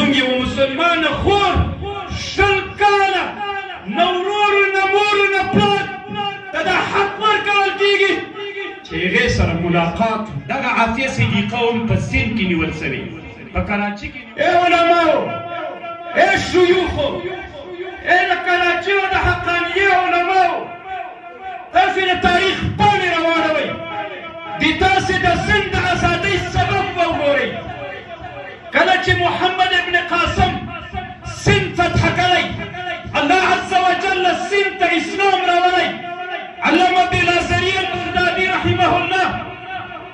زمونږ یو مسلمانه خور شل کاله نه ورور نه مور نه پلار ته دا حق ورکول کېږي چې هغې سره ملاقات دغه عافیه صدیقه هم په سند کې نیول سوې په کراچي کې. ای علماو، ای شیوخو، ای د کراچي او د حقانیې علماو، تاسې د تاریخ پاڼې راواړوئ، د تاسې د سند د ازادۍ سبب وګورئ. کله چې محمد ابن قاسم سند فتح کړی، الله عز وجل سند ته اسلام راوړی. علامه بلازري البغدادي رحمه الله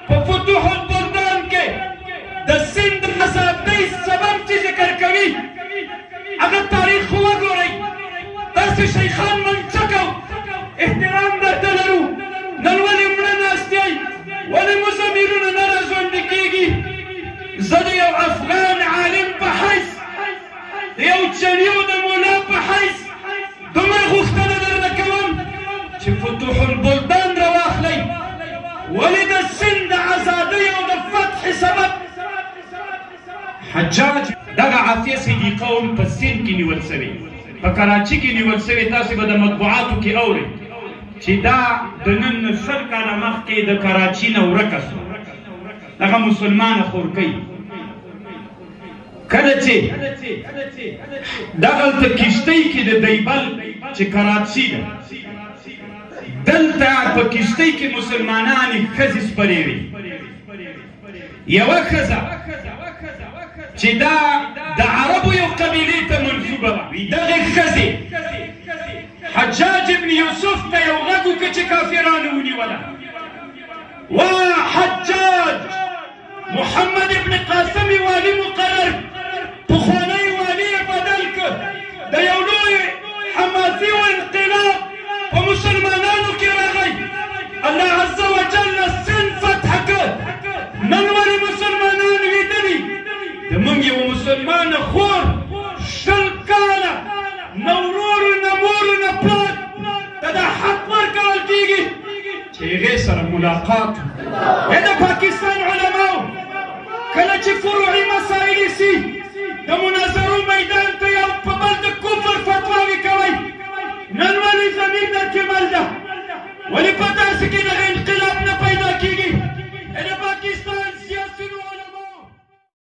په فتوح البلدان کې د سند د ازادۍ سبب چې ذکر کوي هغه تاریخ وګورئ. داسې شیخان منچک او احترام درته لرو، نن ولې مړه ناست یئ؟ ولې مو ضمیرونه نه راژوندي کېږي؟ زه د یو افغان عالم په حیث، د یو چڼي او د ملا په حیث دومره غوښتنه درنه کوم چې فتوح البلدان راواخلئ. ولې د سند د ازادۍ او د فتح سبب حجاج دغه عافیه صدیقه هم په سند کې نیول سوې، په کراچي کې نیول سوې. تاسې به د مطبوعاتو کې اورئ چې دا د نن 100 کاله مخکې د کراچي نه ورکه سوه. دغه مسلمانه خورکۍ کله چې دغلته کشتۍ کې د دیبل چې کراچي ده، دلته په کشتۍ کې مسلمانانې ښځې سپرې وې. یوه ښځه چې دا د عربو یو قبیلې ته منسوبه وه، دغې ښځې حجاج ابن یوسف ته یو غږ وکړه چې کافرانو ونیوله. وا حجاج، محمد ابن قاسم والي مقرر، پخوانی والي یې بدل کړ، د یو لوی حماسي و انقلاب په مسلمانانو کې راغی. الله عز وجل سند فتح کړ. نن ولې مسلمانان ویدلي؟ زمونږ یو مسلمانه خور شل کاله نه ورور نه مور نه پلار ته دا حق ورکول کېږي چې هغې سره ملاقات. د پاکستان علماو کله چې فروعي مسایل سي د مناظرو میدان ته یا په